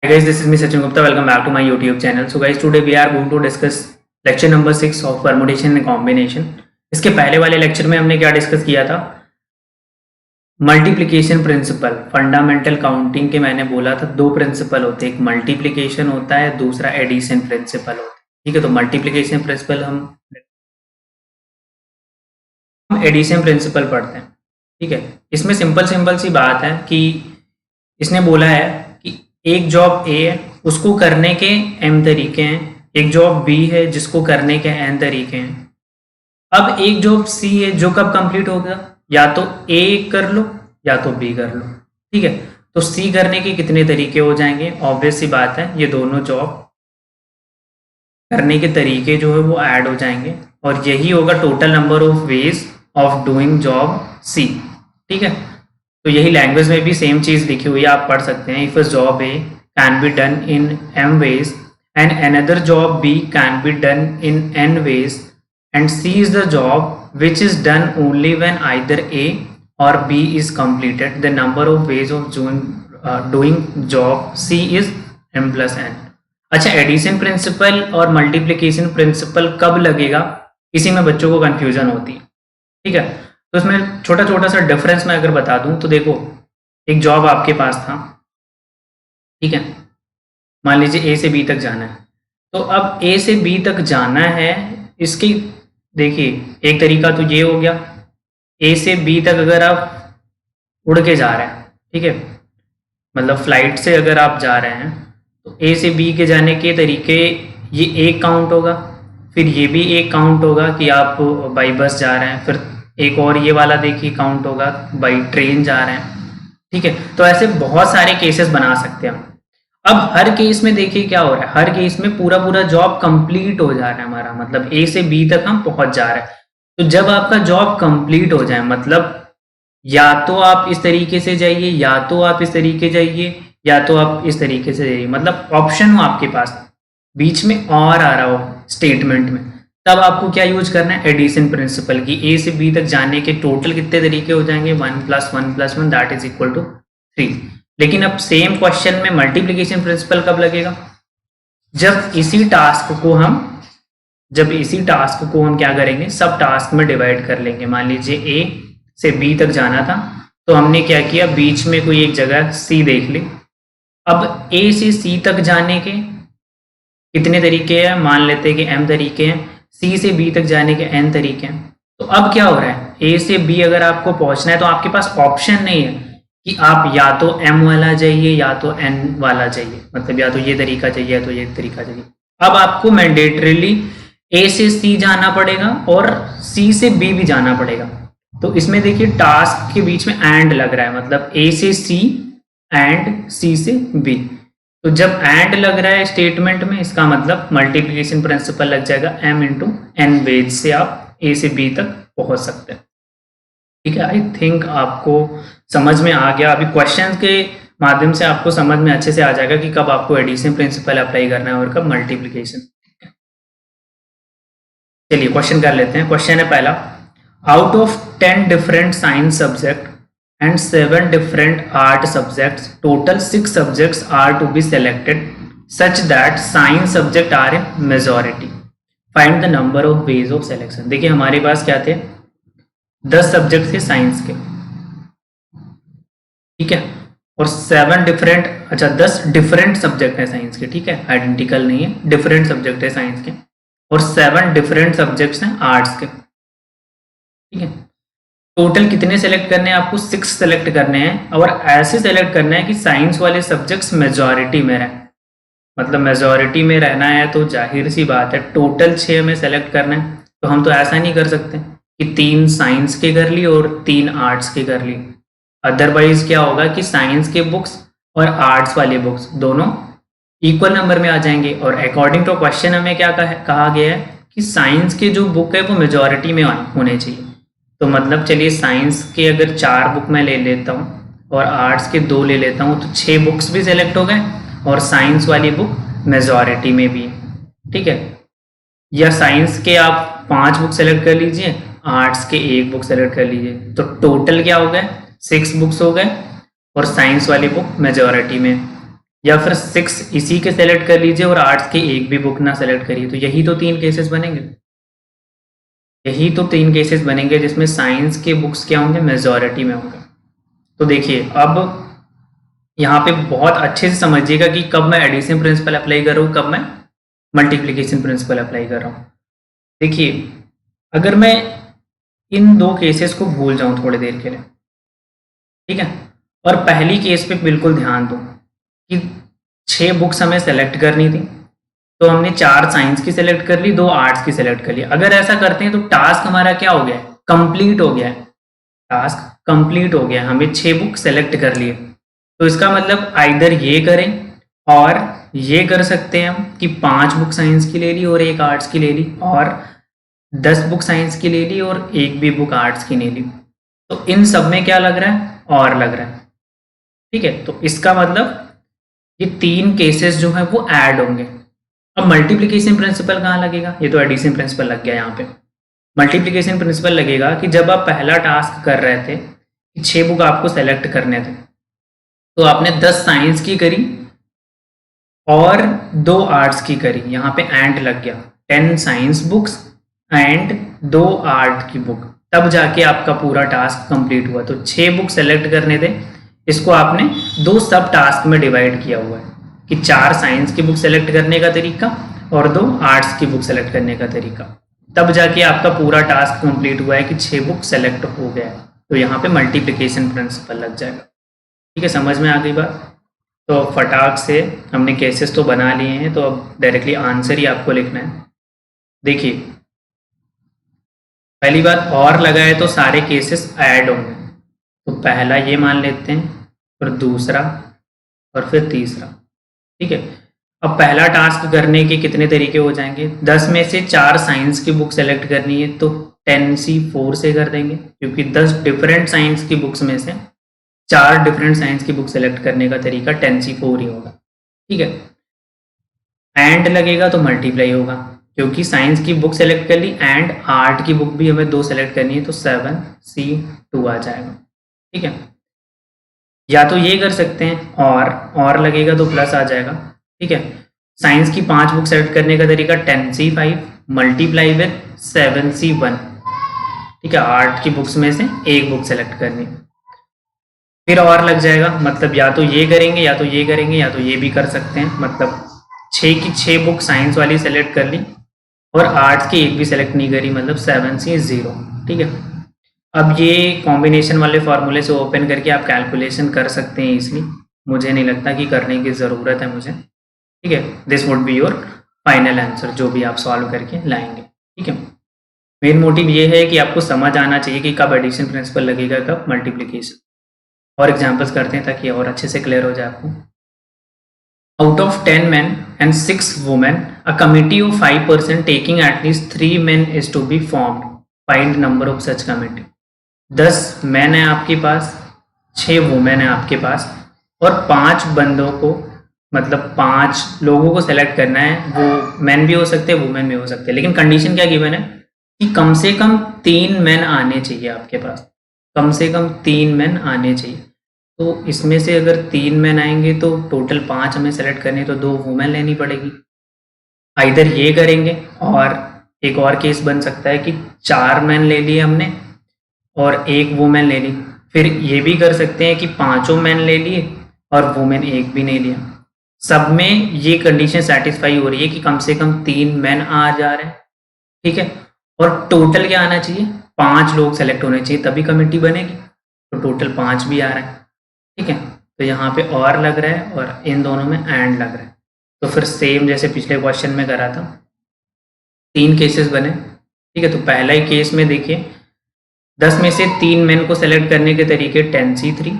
Hi guys, this is me Sachin Gupta. Welcome back to my YouTube channel. So guys, today we are going to discuss lecture number 6 of permutation and combination. इसके पहले वाले lecture में हमने क्या discuss किया था? Multiplication principal, fundamental counting के मैंने बोला था दो प्रिंसिपल होते हैं, एक मल्टीप्लिकेशन होता है, दूसरा एडिशन प्रिंसिपल होता है. ठीक है, तो मल्टीप्लिकेशन प्रिंसिपल हम एडिशन प्रिंसिपल पढ़ते हैं. ठीक है, इसमें सिंपल सी बात है कि इसने बोला है कि एक जॉब ए है, उसको करने के m तरीके हैं, एक जॉब बी है जिसको करने के n तरीके हैं. अब एक जॉब सी है जो कब कंप्लीट होगा, या तो ए कर लो या तो बी कर लो. ठीक है, तो सी करने के कितने तरीके हो जाएंगे? ऑब्वियस सी बात है, ये दोनों जॉब करने के तरीके जो है वो ऐड हो जाएंगे और यही होगा total number of ways of doing job C. ठीक है, तो यही लैंग्वेज में भी सेम चीज़ लिखी हुई है, आप पढ़ सकते हैं. If a job A can be done in m ways and another job B can be done in n ways and C is the job which is done only when either A or B is completed. The number of ways of doing job C is m plus n. अच्छा, addition principal और multiplication principal कब लगेगा, इसी में बच्चों को confusion होती है. ठीक है, तो इसमें छोटा सा डिफरेंस मैं अगर बता दूं तो देखो, एक जॉब आपके पास था. ठीक है, मान लीजिए ए से बी तक जाना है, तो अब ए से बी तक जाना है, इसकी देखिए एक तरीका तो ये हो गया, ए से बी तक अगर आप उड़ के जा रहे हैं, ठीक है, मतलब फ्लाइट से अगर आप जा रहे हैं तो ए से बी के जाने के तरीके ये एक काउंट होगा, फिर ये भी एक काउंट होगा कि आप बाई बस जा रहे हैं, फिर एक और ये वाला देखिए काउंट होगा बाई ट्रेन जा रहे हैं. ठीक है, तो ऐसे बहुत सारे केसेस बना सकते हैं हम. अब हर केस में देखिए क्या हो रहा है, हर केस में पूरा जॉब कंप्लीट हो जा रहा है हमारा, मतलब ए से बी तक हम पहुंच जा रहे हैं. तो जब आपका जॉब कंप्लीट हो जाए, मतलब या तो आप इस तरीके से जाइए, या तो आप इस तरीके जाइए, या तो आप इस तरीके से जाइए, मतलब ऑप्शन हो आपके पास, बीच में और आ रहा हो स्टेटमेंट में, तब आपको क्या यूज करना है? एडिशन प्रिंसिपल की. ए से बी तक जाने के टोटल कितने तरीके हो जाएंगे? 1 + 1 + 1 दैट इज इक्वल टू 3. लेकिन अब सेम क्वेश्चन में मल्टीप्लिकेशन प्रिंसिपल कब लगेगा? जब इसी टास्क को हम क्या करेंगे, सब टास्क में डिवाइड कर लेंगे. मान लीजिए ए से बी तक जाना था, तो हमने क्या किया, बीच में कोई एक जगह सी देख ली. अब ए से सी तक जाने के कितने तरीके हैं? मान लेते हैं कि m तरीके हैं. सी से बी तक जाने के n तरीके हैं. तो अब क्या हो रहा है, ए से बी अगर आपको पहुंचना है तो आपके पास ऑप्शन नहीं है कि आप या तो m वाला जाइए या तो n वाला जाइए, मतलब या तो ये तरीका चाहिए या तो ये तरीका चाहिए. अब आपको मैंडेटरीली ए से सी जाना पड़ेगा और सी से बी भी जाना पड़ेगा. तो इसमें देखिए टास्क के बीच में एंड लग रहा है, मतलब ए से सी एंड सी से बी. तो जब एंड लग रहा है स्टेटमेंट में, इसका मतलब मल्टीप्लिकेशन प्रिंसिपल लग जाएगा m × n वेज से आप ए से बी तक पहुंच सकते हैं. ठीक है, आई थिंक आपको समझ में आ गया. अभी क्वेश्चन के माध्यम से आपको समझ में अच्छे से आ जाएगा कि कब आपको एडिशन प्रिंसिपल अप्लाई करना है और कब मल्टीप्लिकेशन. चलिए क्वेश्चन कर लेते हैं. क्वेश्चन है पहला, out of 10 different science subject and 7 different art subjects, total 6 subjects are to be selected such that science subject are in majority. Find the number of ways of selection. देखिए हमारे पास क्या थे, 10 subject थे science के. ठीक है, और 10 different subject है साइंस के. ठीक है, आइडेंटिकल नहीं है, डिफरेंट सब्जेक्ट है साइंस के, और 7 डिफरेंट सब्जेक्ट्स हैं आर्ट्स के. ठीक है, टोटल कितने सेलेक्ट करने हैं आपको? 6 सेलेक्ट करने हैं, और ऐसे सेलेक्ट करना है कि साइंस वाले सब्जेक्ट्स मेजॉरिटी में रहें. मतलब मेजॉरिटी में रहना है तो जाहिर सी बात है टोटल 6 में सेलेक्ट करना है. तो हम तो ऐसा नहीं कर सकते कि 3 साइंस के कर ली और 3 आर्ट्स के कर ली. अदरवाइज क्या होगा कि साइंस के बुक्स और आर्ट्स वाले बुक्स दोनों इक्वल नंबर में आ जाएंगे. और अकॉर्डिंग टू क्वेश्चन हमें क्या कहा गया है कि साइंस के जो बुक है वो मेजॉरिटी में होने चाहिए. तो मतलब चलिए साइंस के अगर 4 बुक मैं ले लेता हूँ और आर्ट्स के 2 ले लेता हूँ, तो 6 बुक्स भी सेलेक्ट हो गए और साइंस वाली बुक मेजॉरिटी में भी है. ठीक है, या साइंस के आप 5 बुक सेलेक्ट कर लीजिए, आर्ट्स के 1 बुक सेलेक्ट कर लीजिए, तो टोटल क्या हो गए, 6 बुक्स हो गए और साइंस वाली बुक मेजॉरिटी में. या फिर 6 इसी के सेलेक्ट कर लीजिए और आर्ट्स के एक भी बुक ना सेलेक्ट करिए। तो यही तो 3 केसेस बनेंगे, यही तो 3 केसेस बनेंगे जिसमें साइंस के बुक्स क्या होंगे, मेजॉरिटी में होंगे। तो देखिए अब यहाँ पे बहुत अच्छे से समझिएगा कि कब मैं एडिशन प्रिंसिपल अप्लाई कर रहा हूँ, कब मैं मल्टीप्लिकेशन प्रिंसिपल अप्लाई कर रहा हूँ। देखिए अगर मैं इन 2 केसेस को भूल जाऊं थोड़ी देर के लिए, ठीक है, और पहली केस पे बिल्कुल ध्यान दूं कि 6 बुक्स हमें सेलेक्ट करनी थी, तो हमने 4 साइंस की सेलेक्ट कर ली, 2 आर्ट्स की सेलेक्ट कर ली। अगर ऐसा करते हैं तो टास्क हमारा क्या हो गया है, कंप्लीट हो गया है, टास्क कंप्लीट हो गया है, हमें 6 बुक सेलेक्ट कर लिए। तो इसका मतलब आइदर ये करें और ये कर सकते हैं हम कि 5 बुक साइंस की ले ली और 1 आर्ट्स की ले ली, और 10 बुक साइंस की ले ली और 1 भी बुक आर्ट्स की ले ली। तो इन सब में क्या लग रहा है, और लग रहा है, ठीक है। तो इसका मतलब ये 3 केसेस जो है वो ऐड होंगे। अब मल्टीप्लिकेशन प्रिंसिपल कहाँ लगेगा, ये तो एडिशन प्रिंसिपल लग गया यहाँ पे। मल्टीप्लिकेशन प्रिंसिपल लगेगा कि जब आप पहला टास्क कर रहे थे कि 6 बुक आपको सेलेक्ट करने थे, तो आपने 10 साइंस की करी और 2 आर्ट्स की करी, यहाँ पे एंड लग गया, 10 साइंस बुक्स एंड 2 आर्ट की बुक, तब जाके आपका पूरा टास्क कंप्लीट हुआ। तो 6 बुक सेलेक्ट करने थे, इसको आपने 2 सब टास्क में डिवाइड किया हुआ है कि 4 साइंस की बुक सेलेक्ट करने का तरीका और 2 आर्ट्स की बुक सेलेक्ट करने का तरीका, तब जाके आपका पूरा टास्क कंप्लीट हुआ है कि 6 बुक सेलेक्ट हो गया है। तो यहाँ पे मल्टीप्लिकेशन प्रिंसिपल लग जाएगा। ठीक है, समझ में आ गई बात। तो फटाक से हमने केसेस तो बना लिए हैं, तो अब डायरेक्टली आंसर ही आपको लिखना है। देखिए पहली बात, और लगा है तो सारे केसेस ऐड होंगे, तो पहला ये मान लेते हैं, फिर दूसरा और फिर तीसरा। ठीक है, अब पहला टास्क करने के कितने तरीके हो जाएंगे, 10 में से 4 साइंस की बुक सेलेक्ट करनी है तो 10C4 से कर देंगे, क्योंकि 10 डिफरेंट साइंस की बुक्स में से 4 डिफरेंट साइंस की बुक सेलेक्ट करने का तरीका 10C4 ही होगा। ठीक है, एंड लगेगा तो मल्टीप्लाई होगा, क्योंकि साइंस की बुक सेलेक्ट कर ली एंड आर्ट की बुक भी हमें 2 सेलेक्ट करनी है, तो 7C2 आ जाएगा। ठीक है, या तो ये कर सकते हैं और लगेगा तो प्लस आ जाएगा। ठीक है, साइंस की 5 बुक सेलेक्ट करने का तरीका 10C5 मल्टीप्लाई विद 7C1। ठीक है, आर्ट की बुक्स में से 1 बुक सेलेक्ट करनी, फिर और लग जाएगा, मतलब या तो ये करेंगे या तो ये करेंगे या तो ये भी कर सकते हैं। मतलब 6 की 6 बुक साइंस वाली सेलेक्ट कर ली और आर्ट्स की 1 भी सेलेक्ट नहीं करी, मतलब 7C0। ठीक है, अब ये कॉम्बिनेशन वाले फॉर्मूले से ओपन करके आप कैलकुलेशन कर सकते हैं इसलिए, मुझे नहीं लगता कि करने की ज़रूरत है मुझे। ठीक है, this would be your final answer जो भी आप सॉल्व करके लाएंगे। ठीक है, मेन मोटिव ये है कि आपको समझ आना चाहिए कि कब एडिशन प्रिंसिपल लगेगा, कब मल्टीप्लिकेशन। और एग्जाम्पल्स करते हैं ताकि और अच्छे से क्लियर हो जाए आपको। Out of 10 men and 6 women, a committee of 5% taking at least 3 men is to be formed. Find number of such committee. 10 man है आपके पास, 6 वुमेन है आपके पास, और 5 बंदों को, मतलब 5 लोगों को सेलेक्ट करना है। वो मैन भी हो सकते हैं, वुमेन भी हो सकते हैं, लेकिन कंडीशन क्या गिवन है कि कम से कम 3 मैन आने चाहिए आपके पास, कम से कम 3 मैन आने चाहिए। तो इसमें से अगर 3 मैन आएंगे तो टोटल 5 हमें सेलेक्ट करने, तो 2 वुमेन लेनी पड़ेगी। आइदर ये करेंगे, और एक और केस बन सकता है कि 4 मैन ले लिए हमने और 1 वुमेन ले ली। फिर ये भी कर सकते हैं कि 5 मैन ले लिए और वुमेन 1 भी नहीं लिया। सब में ये कंडीशन सेटिस्फाई हो रही है कि कम से कम 3 मैन आ जा रहे हैं। ठीक है, और टोटल क्या आना चाहिए, 5 लोग सेलेक्ट होने चाहिए तभी कमेटी बनेगी, तो टोटल 5 भी आ रहा है। ठीक है, तो यहाँ पे और लग रहा है और इन दोनों में एंड लग रहा है। तो फिर सेम जैसे पिछले क्वेश्चन में करा था, 3 केसेस बने। ठीक है, तो पहला ही केस में देखिए 10 में से 3 मैन को सेलेक्ट करने के तरीके 10C3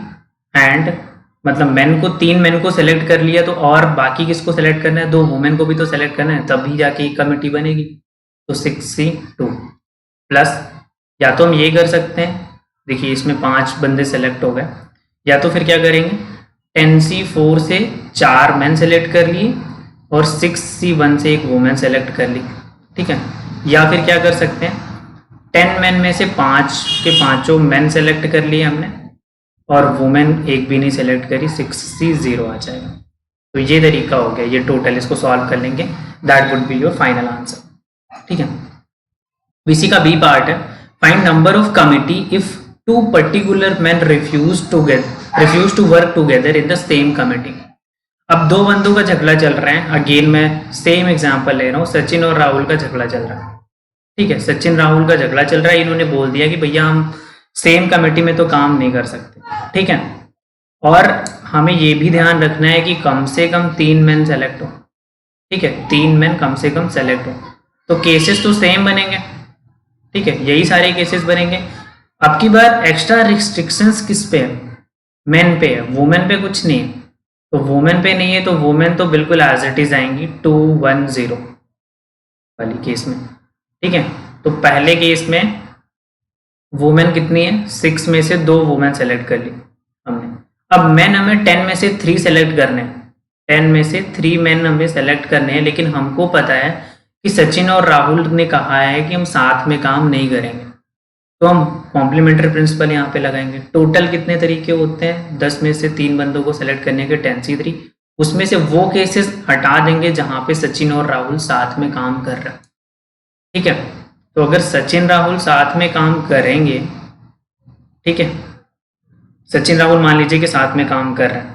एंड, मतलब मैन को 3 मैन को सेलेक्ट कर लिया, तो और बाकी किसको सेलेक्ट करना है, 2 वुमेन को भी तो सेलेक्ट करना है, तभी जाके एक कमेटी बनेगी। तो 6C2 प्लस, या तो हम ये कर सकते हैं, देखिए इसमें 5 बंदे सेलेक्ट हो गए, या तो फिर क्या करेंगे 10C4 से 4 मैन सेलेक्ट कर लिए और 6C1 से 1 वुमेन सेलेक्ट कर ली। ठीक है, या फिर क्या कर सकते हैं 10 मैन में से 5 के 5 मैन सेलेक्ट कर लिए हमने और वुमेन 1 भी नहीं सेलेक्ट करी, 6C0 आ जाएगा। तो ये तरीका हो गया, ये टोटल, इसको सॉल्व कर लेंगे, that would be your final answer. ठीक है, इसी का बी पार्ट है, find number of committee if two particular man refuse to work together in the same committee. अब दो बंदों का झगड़ा चल रहा है, अगेन मैं सेम एग्जांपल ले रहा हूँ, सचिन और राहुल का झगड़ा चल रहा है। ठीक है, सचिन राहुल का झगड़ा चल रहा है, इन्होंने बोल दिया कि भैया हम सेम कमेटी में तो काम नहीं कर सकते। ठीक है, और हमें ये भी ध्यान रखना है कि कम से कम 3 मैन सेलेक्ट हो। ठीक है, 3 मैन कम से कम सेलेक्ट हो, तो केसेस तो सेम बनेंगे। ठीक है, यही सारे केसेस बनेंगे। अब की बार एक्स्ट्रा रिस्ट्रिक्शंस किस पे है? मेन पे है, वुमेन पे कुछ नहीं है। तो वुमेन पे नहीं है तो वुमेन तो बिल्कुल एज इट इज आएंगी 210 वाली केस में। ठीक है, तो पहले केस में वुमेन कितनी है? 6 में से 2 वुमेन सेलेक्ट कर ली हमने। अब मैन हमें 10 में से 3 सेलेक्ट करने हैं, 10 में से 3 मैन हमें सेलेक्ट करने हैं, लेकिन हमको पता है कि सचिन और राहुल ने कहा है कि हम साथ में काम नहीं करेंगे, तो हम कॉम्प्लीमेंट्री प्रिंसिपल यहाँ पे लगाएंगे। टोटल कितने तरीके होते हैं? 10 में से 3 बंदों को सेलेक्ट करने के 10C3, उसमें से वो केसेस हटा देंगे जहां पे सचिन और राहुल साथ में काम कर रहे हैं। ठीक है, तो अगर सचिन राहुल साथ में काम करेंगे, ठीक है, सचिन राहुल मान लीजिए कि साथ में काम कर रहे हैं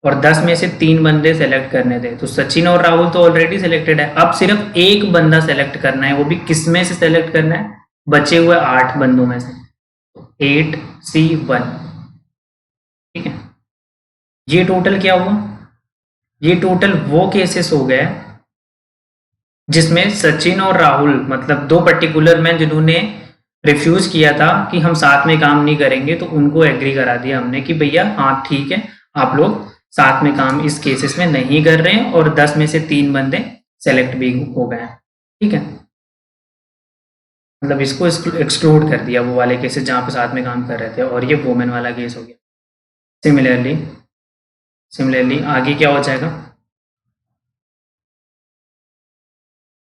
और 10 में से 3 बंदे सेलेक्ट करने थे, तो सचिन और राहुल तो ऑलरेडी सेलेक्टेड है, अब सिर्फ एक बंदा सेलेक्ट करना है, वो भी किस में से सेलेक्ट करना है? बचे हुए 8 बंदों में से, 8C1। ठीक है, ये टोटल क्या हुआ? ये टोटल वो केसेस हो गए जिसमें सचिन और राहुल, मतलब 2 पर्टिकुलर मैन जिन्होंने रिफ्यूज किया था कि हम साथ में काम नहीं करेंगे, तो उनको एग्री करा दिया हमने कि भैया हाँ ठीक है, आप लोग साथ में काम इस केसेस में नहीं कर रहे हैं, और 10 में से 3 बंदे सेलेक्ट भी हो गए। ठीक है, मतलब इसको एक्सक्लूड कर दिया वो वाले केसेस जहाँ पे साथ में काम कर रहे थे, और ये वुमेन वाला केस हो गया। सिमिलरली आगे क्या हो जाएगा?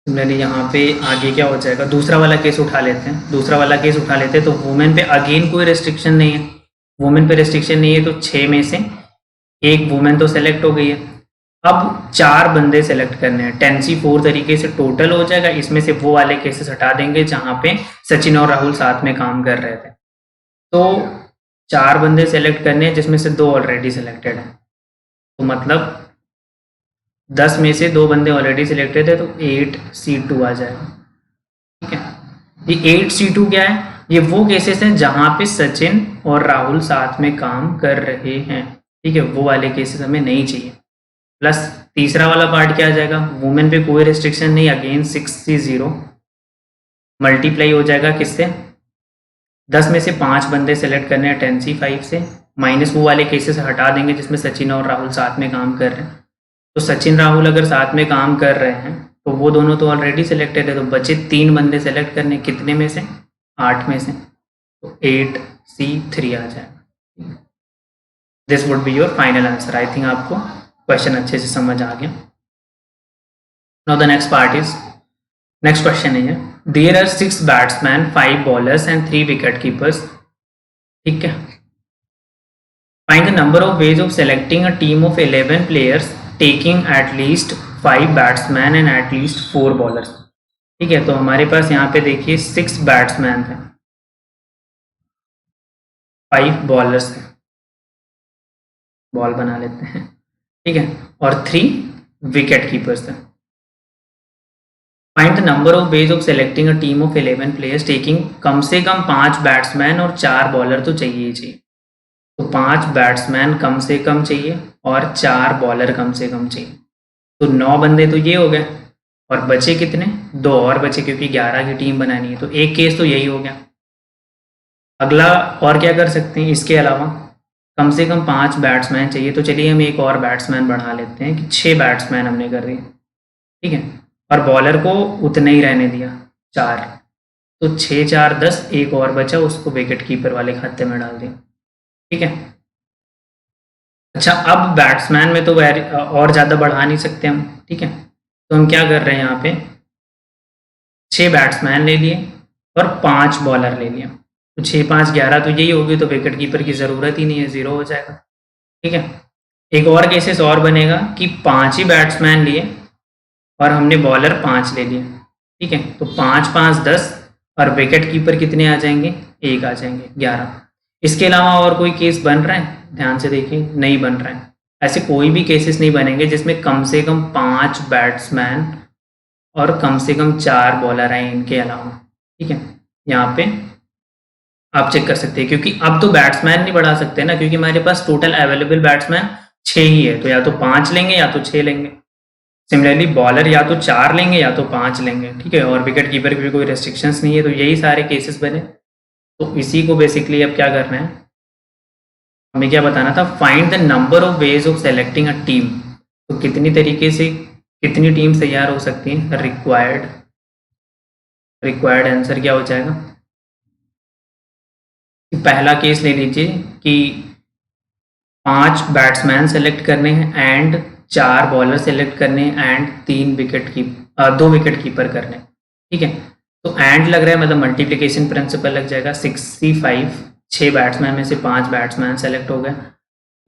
सिमिलरली यहाँ पे आगे क्या हो जाएगा? दूसरा वाला केस उठा लेते हैं, तो वुमेन पे अगेन कोई रेस्ट्रिक्शन नहीं है, तो 6 में से 1 वुमेन तो सेलेक्ट हो गई है। अब 4 बंदे सेलेक्ट करने हैं, 10C4 तरीके से टोटल हो जाएगा, इसमें से वो वाले केसेस हटा देंगे जहां पे सचिन और राहुल साथ में काम कर रहे थे। तो 4 बंदे सेलेक्ट करने हैं जिसमें से 2 ऑलरेडी सिलेक्टेड है, तो मतलब 10 में से 2 बंदे ऑलरेडी सिलेक्टेड है, तो 8C2 आ जाएगा। ठीक है, ये 8C2 क्या है? ये वो केसेस हैं जहां पे सचिन और राहुल साथ में काम कर रहे हैं। ठीक है, वो वाले केसेस हमें नहीं चाहिए। प्लस तीसरा वाला पार्ट क्या आ जाएगा? वुमेन पे कोई रेस्ट्रिक्शन नहीं, अगेन 6C0 मल्टीप्लाई हो जाएगा किससे? 10 में से 5 बंदे सेलेक्ट करने हैं 10C5 से, माइनस वो वाले केसेस हटा देंगे जिसमें सचिन और राहुल साथ में काम कर रहे हैं। तो सचिन राहुल अगर साथ में काम कर रहे हैं तो वो दोनों तो ऑलरेडी सिलेक्टेड है, तो बचे 3 बंदे सेलेक्ट करने, कितने में से? 8 में से, तो 8C3 आ जाएगा। This would be your final answer. I think आपको क्वेश्चन अच्छे से समझ आ गया। नाउ द नेक्स्ट क्वेश्चन है, there are 6 batsman, 5 bowlers and 3 wicket keepers. ठीक है, find the number of ways of selecting a team of 11 players taking at least 5 batsman and at least 4 bowlers. ठीक है, तो हमारे पास यहाँ पे देखिए 6 बैट्समैन थे, 5 बॉलर्स थे, बॉल बना लेते हैं। ठीक है, और 3 विकेट कीपर्स थे। Find the number of ways of selecting a team of 11 players taking, कम से कम 5 बैट्समैन और 4 बॉलर तो चाहिए ही चाहिए, तो 5 बैट्समैन कम से कम चाहिए और 4 बॉलर कम से कम चाहिए, तो 9 बंदे तो ये हो गए, और बचे कितने? 2 और बचे, क्योंकि 11 की टीम बनानी है, तो एक केस तो यही हो गया। अगला और क्या कर सकते हैं? इसके अलावा कम से कम 5 बैट्समैन चाहिए, तो चलिए हम एक और बैट्समैन बढ़ा लेते हैं कि 6 बैट्समैन हमने कर दिए। ठीक है, और बॉलर को उतना ही रहने दिया, 4, तो 6 4 10, एक और बचा, उसको विकेट कीपर वाले खाते में डाल दिया। ठीक है, अच्छा अब बैट्समैन में तो और ज़्यादा बढ़ा नहीं सकते हम। ठीक है, तो हम क्या कर रहे हैं, यहाँ पे 6 बैट्समैन ले लिए और 5 बॉलर ले लिया, तो 6 5 11 तो यही होगी, तो विकेट कीपर की ज़रूरत ही नहीं है, 0 हो जाएगा। ठीक है, एक और केसेस और बनेगा कि 5 ही बैट्समैन लिए और हमने बॉलर 5 ले लिए, ठीक है, तो 5 5 10 और विकेट कीपर कितने आ जाएंगे, 1 आ जाएंगे, 11। इसके अलावा और कोई केस बन रहा है, ध्यान से देखिए, नहीं बन रहा है। ऐसे कोई भी केसेस नहीं बनेंगे जिसमें कम से कम 5 बैट्समैन और कम से कम 4 बॉलर आए इनके अलावा, ठीक है। यहाँ पे आप चेक कर सकते हैं, क्योंकि अब तो बैट्समैन नहीं बढ़ा सकते ना, क्योंकि हमारे पास टोटल अवेलेबल बैट्समैन 6 ही है, तो या तो 5 लेंगे या तो 6 लेंगे। सिमिलरली बॉलर या तो 4 लेंगे या तो 5 लेंगे, ठीक है, और विकेट कीपर की भी कोई रेस्ट्रिक्शंस नहीं है, तो यही सारे केसेस बने। तो इसी को बेसिकली अब क्या करना है, हमें क्या बताना था, find the number of ways of selecting a team. तो कितनी तरीके से कितनी टीम तैयार हो सकती है, रिक्वायर्ड आंसर क्या हो जाएगा। पहला केस ले लीजिए कि 5 बैट्समैन सेलेक्ट करने हैं एंड 4 बॉलर सेलेक्ट करने हैं एंड 2 विकेट कीपर करने, ठीक है। तो एंड लग रहा है मतलब मल्टीप्लिकेशन प्रिंसिपल लग जाएगा, 65, 6 बैट्समैन में से 5 बैट्समैन सेलेक्ट हो गए,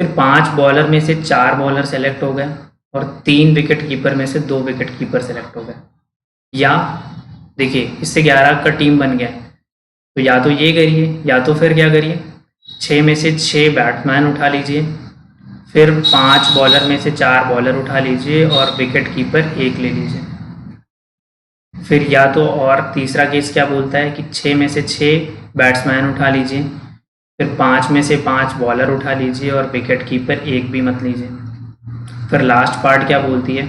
फिर 5 बॉलर में से 4 बॉलर सेलेक्ट हो गए और 3 विकेट कीपर में से 2 विकेट कीपर सेलेक्ट हो गए। या देखिए इससे 11 का टीम बन गया, तो या तो ये करिए या तो फिर क्या करिए, 6 में से 6 बैट्समैन उठा लीजिए, फिर 5 बॉलर में से 4 बॉलर उठा लीजिए और विकेट कीपर 1 ले लीजिए। फिर या तो और तीसरा केस क्या बोलता है कि 6 में से 6 बैट्समैन उठा लीजिए, फिर 5 में से 5 बॉलर उठा लीजिए और विकेट कीपर 1 भी मत लीजिए। फिर लास्ट पार्ट क्या बोलती है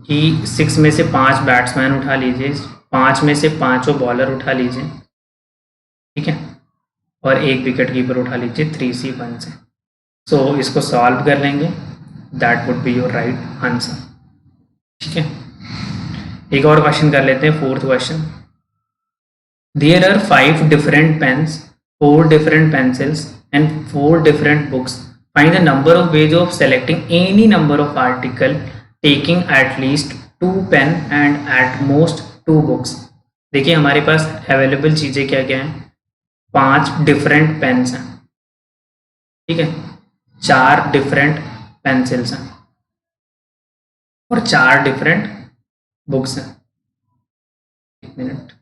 कि 6 में से 5 बैट्समैन उठा लीजिए, 5 में से 5 बॉलर उठा लीजिए, ठीक है, और 1 विकेट कीपर उठा लीजिए 3C1 से। सो इसको सॉल्व कर लेंगे, that would be your right answer, ठीक है। एक और क्वेश्चन कर लेते हैं, 4th question. There are 5 different pens, 4 different pencils and 4 different books. Find the number of ways of selecting any number of article taking at least 2 pen and at most 2 books. देखिए हमारे पास available चीज़ें क्या क्या हैं, 5 different pens हैं, ठीक है, 4 different pencils हैं और 4 डिफरेंट बुक्स हैं। 1 मिनट,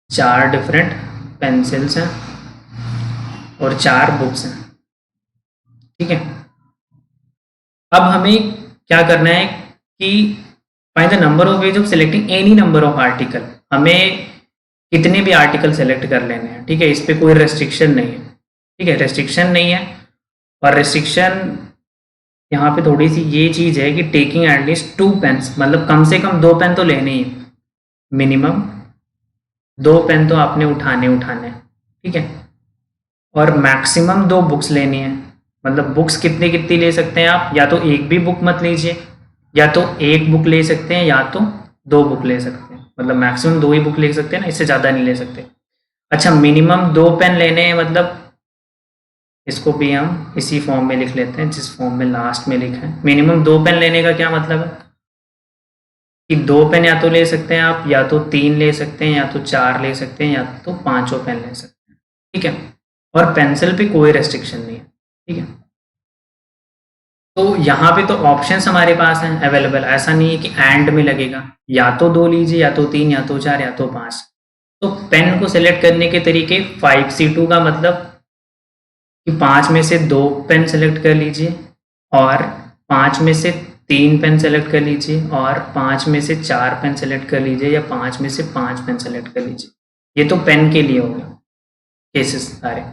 4 डिफरेंट पेंसिल्स हैं और 4 बुक्स हैं, ठीक है। अब हमें क्या करना है कि find the number of ways of selecting any number of article. हमें कितने भी आर्टिकल सेलेक्ट कर लेने हैं, ठीक है, इस पर कोई रेस्ट्रिक्शन नहीं है, ठीक है, रेस्ट्रिक्शन नहीं है। और रेस्ट्रिक्शन यहाँ पे थोड़ी सी ये चीज़ है कि टेकिंग एटलीस्ट 2 पेन्स, मतलब कम से कम 2 पेन तो लेने ही, मिनिमम 2 पेन तो आपने उठाने, ठीक है, और मैक्सिमम 2 बुक्स लेनी है। मतलब बुक्स कितनी कितनी ले सकते हैं आप, या तो एक भी बुक मत लीजिए, या तो 1 बुक ले सकते हैं, या तो 2 बुक ले सकते हैं, मतलब मैक्सिमम 2 ही बुक ले सकते हैं ना, इससे ज़्यादा नहीं ले सकते। अच्छा, मिनिमम 2 पेन लेने हैं, मतलब इसको भी हम इसी फॉर्म में लिख लेते हैं जिस फॉर्म में लास्ट में लिखा है। मिनिमम 2 पेन लेने का क्या मतलब है कि 2 पेन या तो ले सकते हैं आप, या तो 3 ले सकते हैं, या तो 4 ले सकते हैं, या तो 5 पेन ले सकते हैं, ठीक है। और पेंसिल पे कोई रेस्ट्रिक्शन नहीं है, ठीक है। तो यहाँ पे तो ऑप्शंस हमारे पास हैं अवेलेबल, ऐसा नहीं है कि एंड में लगेगा, या तो 2 लीजिए, या तो 3, या तो 4, या तो 5। तो पेन को सिलेक्ट करने के तरीके 5C2 का मतलब कि 5 में से 2 पेन सेलेक्ट कर लीजिए, और 5 में से 3 पेन सेलेक्ट कर लीजिए, और 5 में से 4 पेन सेलेक्ट कर लीजिए, या 5 में से 5 पेन सेलेक्ट कर लीजिए। ये तो पेन के लिए हो गया केसेस सारे।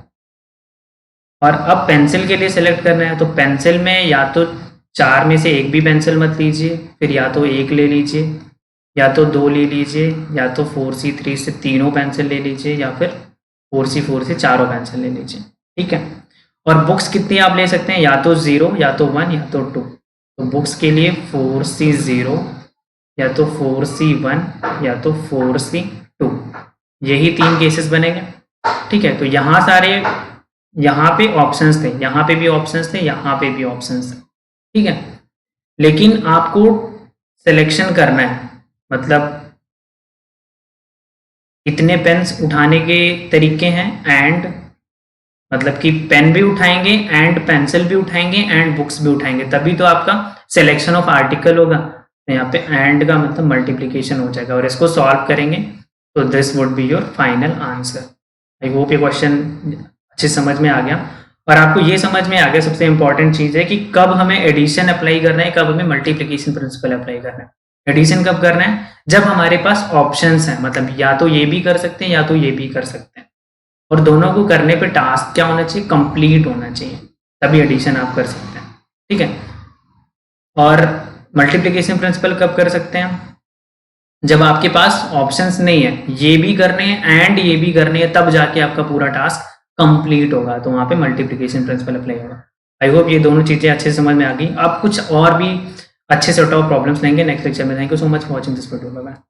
और अब पेंसिल के लिए सेलेक्ट करना है, तो पेंसिल में या तो 4 में से 1 भी पेंसिल मत लीजिए, फिर या तो 1 ले लीजिए, या तो 2 ले लीजिए, या तो 4C3 से तीनों पेंसिल ले लीजिए, या फिर 4C4 से चारों पेंसिल ले लीजिए, ठीक है। और बुक्स कितनी आप ले सकते हैं, या तो 0, या तो 1, या तो 2। तो बुक्स के लिए 4C0, या तो 4C1, या तो 4C2, यही 3 केसेस बनेंगे, ठीक है। तो यहाँ सारे, यहाँ पे ऑप्शंस थे, यहाँ पे भी ऑप्शंस थे, यहाँ पे भी ऑप्शंस थे, ठीक है। लेकिन आपको सिलेक्शन करना है, मतलब कितने पेन्स उठाने के तरीके हैं एंड मतलब कि पेन भी उठाएंगे एंड पेंसिल भी उठाएंगे एंड बुक्स भी उठाएंगे, तभी तो आपका सिलेक्शन ऑफ आर्टिकल होगा। तो यहाँ पे एंड का मतलब मल्टीप्लीकेशन हो जाएगा और इसको सॉल्व करेंगे तो this would be your final answer. I hope ये क्वेश्चन अच्छे समझ में आ गया और आपको ये समझ में आ गया सबसे इंपॉर्टेंट चीज है कि कब हमें एडिशन अप्लाई करना है, कब हमें मल्टीप्लीकेशन प्रिंसिपल अप्लाई करना है। एडिशन कब करना है, जब हमारे पास ऑप्शंस हैं, मतलब या तो ये भी कर सकते हैं या तो ये भी कर सकते हैं, और दोनों को करने पे टास्क क्या होना चाहिए, कंप्लीट होना चाहिए, तभी एडिशन आप कर सकते हैं। ठीक है, और मल्टीप्लिकेशन प्रिंसिपल कब कर सकते हैं, जब आपके पास ऑप्शंस नहीं है, ये भी करने हैं एंड ये भी करने हैं, तब जाके आपका पूरा टास्क कंप्लीट होगा, तो वहां पे मल्टीप्लिकेशन प्रिंसिपल अप्लाई होगा। आई होप ये दोनों चीजें अच्छे से समझ में आ गई। अब कुछ और भी अच्छे सेट ऑफ प्रॉब्लम्स लेंगे नेक्स्ट लेक्चर में। Thank you so much for watching this video. Bye bye.